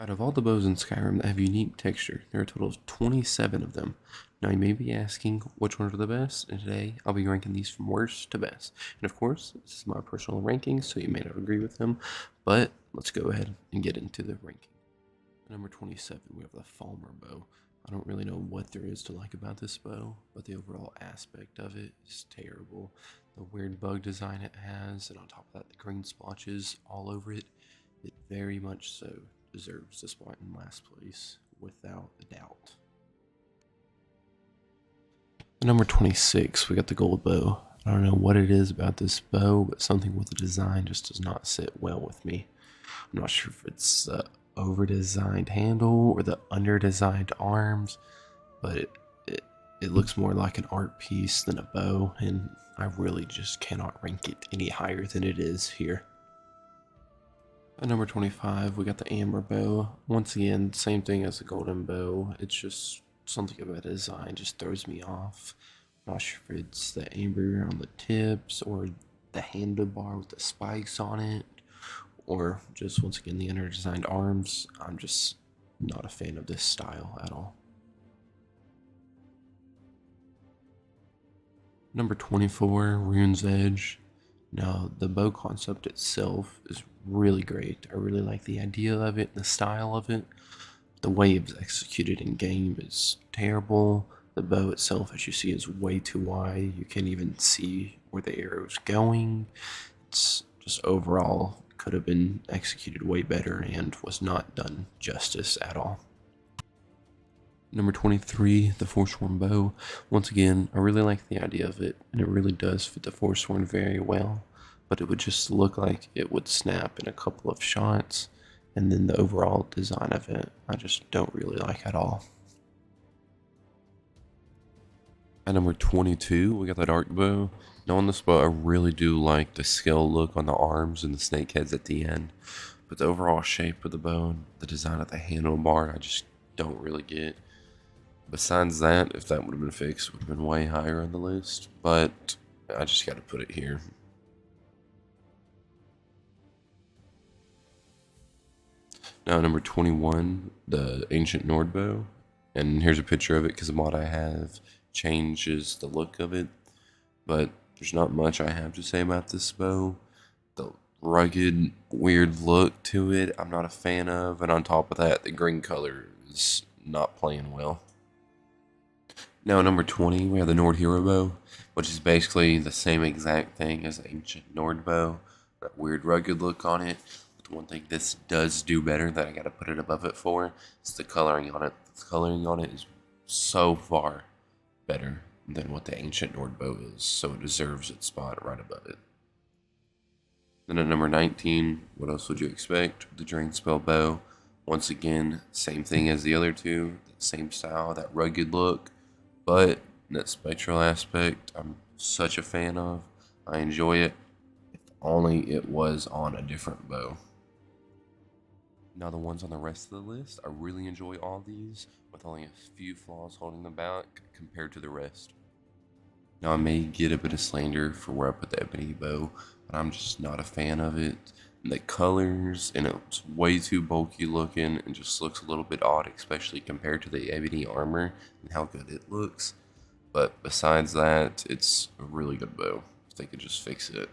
Out of all the bows in Skyrim that have unique texture, there are a total of 27 of them. Now you may be asking which ones are the best, and today I'll be ranking these from worst to best. And of course, this is my personal ranking, so you may not agree with them, but let's go ahead and get into the ranking. Number 27, we have the Falmer bow. I don't really know what there is to like about this bow, but the overall aspect of it is terrible. The weird bug design it has, and on top of that, the green splotches all over it, it very much so deserves the spot in last place, without a doubt. At number 26, we got the gold bow. I don't know what it is about this bow, but something with the design just does not sit well with me. I'm not sure if it's the over-designed handle or the under-designed arms, but it looks more like an art piece than a bow, and I really just cannot rank it any higher than it is here. At number 25, we got the amber bow. Once again, same thing as the golden bow. It's just something about the design just throws me off. I'm not sure if it's the amber on the tips or the handlebar with the spikes on it, or just once again the under-designed arms. I'm just not a fan of this style at all. Number 24, Rune's Edge. Now, the bow concept itself is really great. I really like the idea of it and the style of it. The way it's executed in game is terrible. The bow itself, as you see, is way too wide. You can't even see where the arrow's going. It's just overall could have been executed way better and was not done justice at all. Number 23, the Forsworn bow. Once again, I really like the idea of it, and it really does fit the Forsworn very well, but it would just look like it would snap in a couple of shots, and then the overall design of it, I just don't really like at all. At number 22, we got the Dark bow. Now on this bow, I really do like the scale look on the arms and the snake heads at the end, but the overall shape of the bow and the design of the handlebar, I just don't really get. Besides that, if that would have been fixed, it would have been way higher on the list, but I just got to put it here. Now, number 21, the Ancient Nord bow, and here's a picture of it because the mod I have changes the look of it, but there's not much I have to say about this bow. The rugged, weird look to it, I'm not a fan of, and on top of that, the green color is not playing well. Now at number 20, we have the Nord Hero bow, which is basically the same exact thing as the Ancient Nord bow. That weird rugged look on it. But the one thing this does do better that I gotta put it above it for is the coloring on it. The coloring on it is so far better than what the Ancient Nord bow is, so it deserves its spot right above it. Then at number 19, what else would you expect? The Drain Spell bow. Once again, same thing as the other two, same style, that rugged look. But that spectral aspect, I'm such a fan of. I enjoy it. If only it was on a different bow. Now the ones on the rest of the list, I really enjoy all these, with only a few flaws holding them back compared to the rest. Now I may get a bit of slander for where I put the ebony bow, but I'm just not a fan of it. And the colors, and it's way too bulky looking and just looks a little bit odd, especially compared to the ebony armor and how good it looks. But besides that, it's a really good bow. If they could just fix it.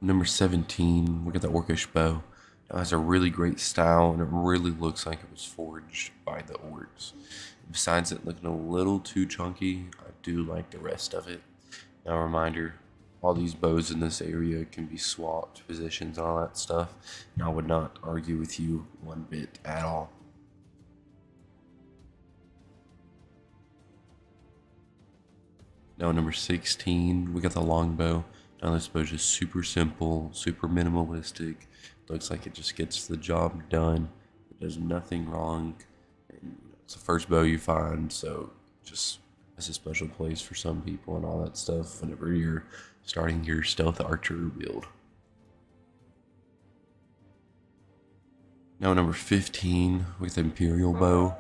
Number 17, we got the Orcish bow. It has a really great style, and it really looks like it was forged by the orcs. Besides it looking a little too chunky, I do like the rest of it. Now a reminder, all these bows in this area can be swapped positions and all that stuff, and I would not argue with you one bit at all. Now number 16, we got the longbow. Now this bow is just super simple, super minimalistic. Looks like it just gets the job done. It does nothing wrong. And it's the first bow you find, so just it's a special place for some people and all that stuff whenever you're starting your stealth archer build. Now number 15 with Imperial bow.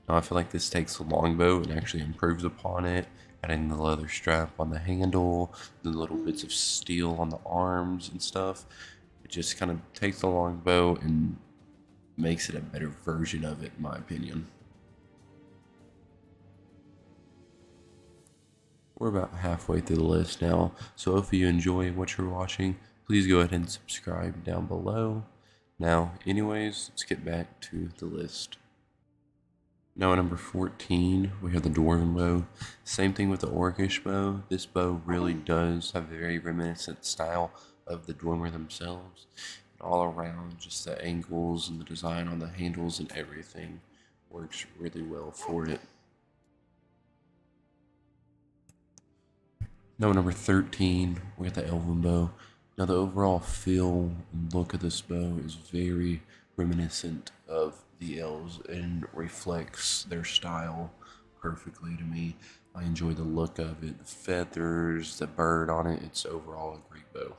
Now I feel like this takes a longbow and actually improves upon it, adding the leather strap on the handle, the little bits of steel on the arms and stuff. It just kind of takes the longbow and makes it a better version of it, in my opinion. We're about halfway through the list now, so if you enjoy what you're watching, please go ahead and subscribe down below. Now, anyways, let's get back to the list. Now at number 14, we have the Dwarven bow. Same thing with the Orcish bow. This bow really does have a very reminiscent style of the Dwemer themselves. All around, just the angles and the design on the handles and everything works really well for it. Now number 13, we got the Elven bow. Now the overall feel and look of this bow is very reminiscent of the elves and reflects their style perfectly to me. I enjoy the look of it, the feathers, the bird on it. It's overall a great bow.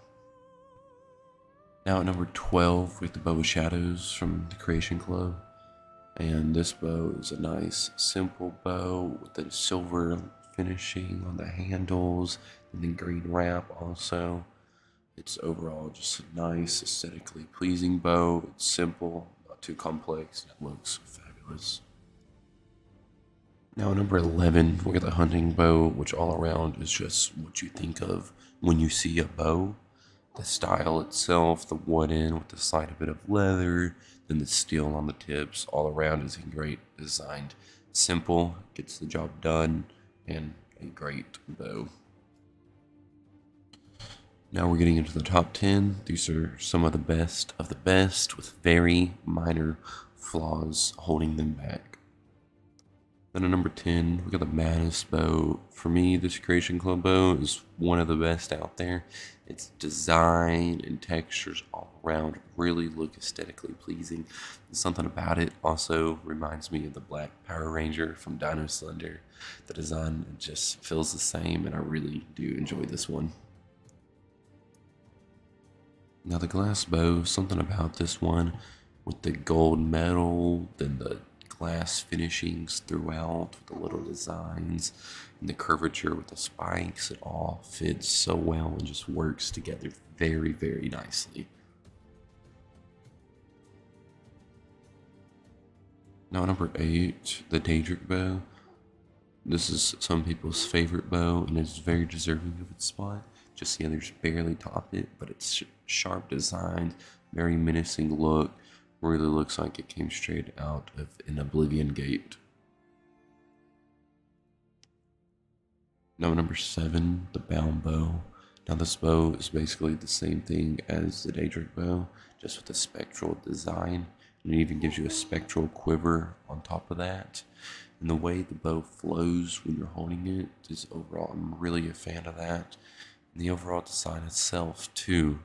Now at number 12, we have the Bow of Shadows from the Creation Club. And this bow is a nice, simple bow with the silver finishing on the handles and the green wrap also. It's overall just a nice, aesthetically pleasing bow. It's simple, not too complex, and it looks fabulous. Now at number 11, we got the hunting bow, which all around is just what you think of when you see a bow. The style itself, the wooden with the slight bit of leather, then the steel on the tips, all around is great designed. Simple, gets the job done, and a great bow. Now we're getting into the top 10. These are some of the best with very minor flaws holding them back. Then at number 10, we got the Madness bow. For me, this Creation Club bow is one of the best out there. Its design and textures all around really look aesthetically pleasing. Something about it also reminds me of the Black Power Ranger from Dino Slender. The design just feels the same, and I really do enjoy this one. Now the glass bow, something about this one with the gold metal, then the glass finishings throughout with the little designs and the curvature with the spikes, it all fits so well and just works together very, very nicely. Now number 8, the Daedric bow. This is some people's favorite bow and is very deserving of its spot. Just the others barely top it, but it's sharp designed, very menacing look. Really looks like it came straight out of an Oblivion Gate. Now number 7, the Bound bow. Now this bow is basically the same thing as the Daedric bow, just with a spectral design. And it even gives you a spectral quiver on top of that. And the way the bow flows when you're holding it is overall, I'm really a fan of that. And the overall design itself too,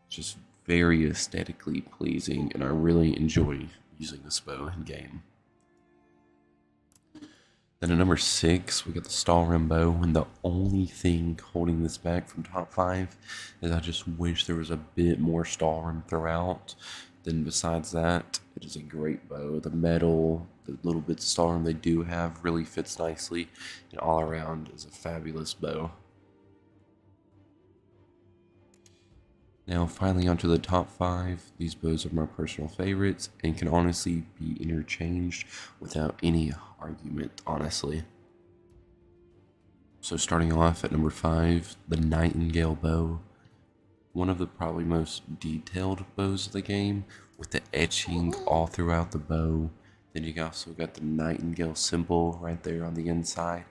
just very aesthetically pleasing, and I really enjoy using this bow in game. Then at number 6, we got the Stalrim bow, and the only thing holding this back from top 5 is I just wish there was a bit more Stalrim throughout. Then besides that, it is a great bow. The metal, the little bits of Stalrim they do have really fits nicely, and all around is a fabulous bow. Now finally onto the top 5, these bows are my personal favorites and can honestly be interchanged without any argument, honestly. So starting off at number 5, the Nightingale bow. One of the probably most detailed bows of the game, with the etching all throughout the bow. Then you also got the Nightingale symbol right there on the inside.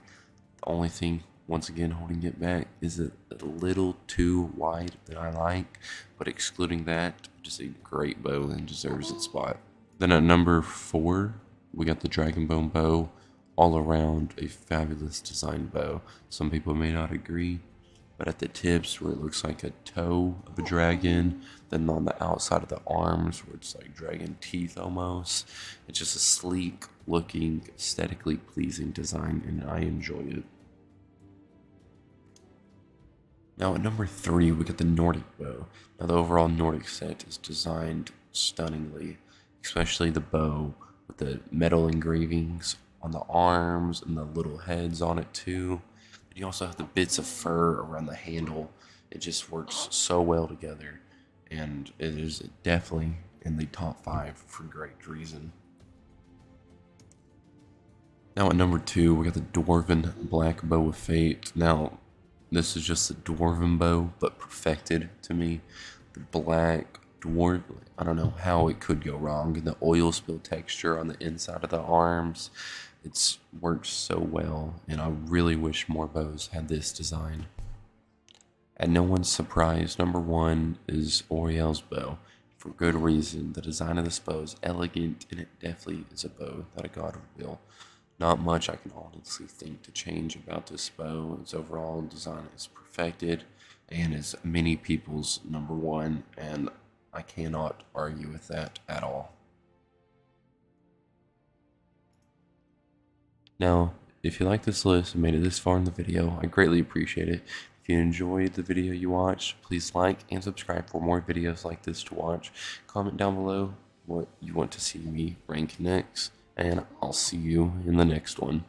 The only thing, once again, holding it back is a little too wide than I like, but excluding that, just a great bow and deserves its spot. Then at number 4, we got the Dragonbone bow. All around a fabulous designed bow. Some people may not agree, but at the tips where it looks like a toe of a dragon, then on the outside of the arms where it's like dragon teeth almost, it's just a sleek looking, aesthetically pleasing design, and I enjoy it. Now at number 3, we get the Nordic bow. Now the overall Nordic set is designed stunningly, especially the bow with the metal engravings on the arms and the little heads on it too. And you also have the bits of fur around the handle. It just works so well together, and it is definitely in the top 5 for great reason. Now at number 2, we got the Dwarven Black Bow of Fate. Now, this is just the Dwarven bow, but perfected to me. The black dwarf, I don't know how it could go wrong. And the oil spill texture on the inside of the arms, it's worked so well, and I really wish more bows had this design. And no one's surprised, number 1 is Oriel's bow. For good reason. The design of this bow is elegant, and it definitely is a bow that a god would will. Not much I can honestly think to change about this bow. Its overall design is perfected and is many people's number 1, and I cannot argue with that at all. Now, if you like this list and made it this far in the video, I greatly appreciate it. If you enjoyed the video you watched, please like and subscribe for more videos like this to watch. Comment down below what you want to see me rank next, and I'll see you in the next one.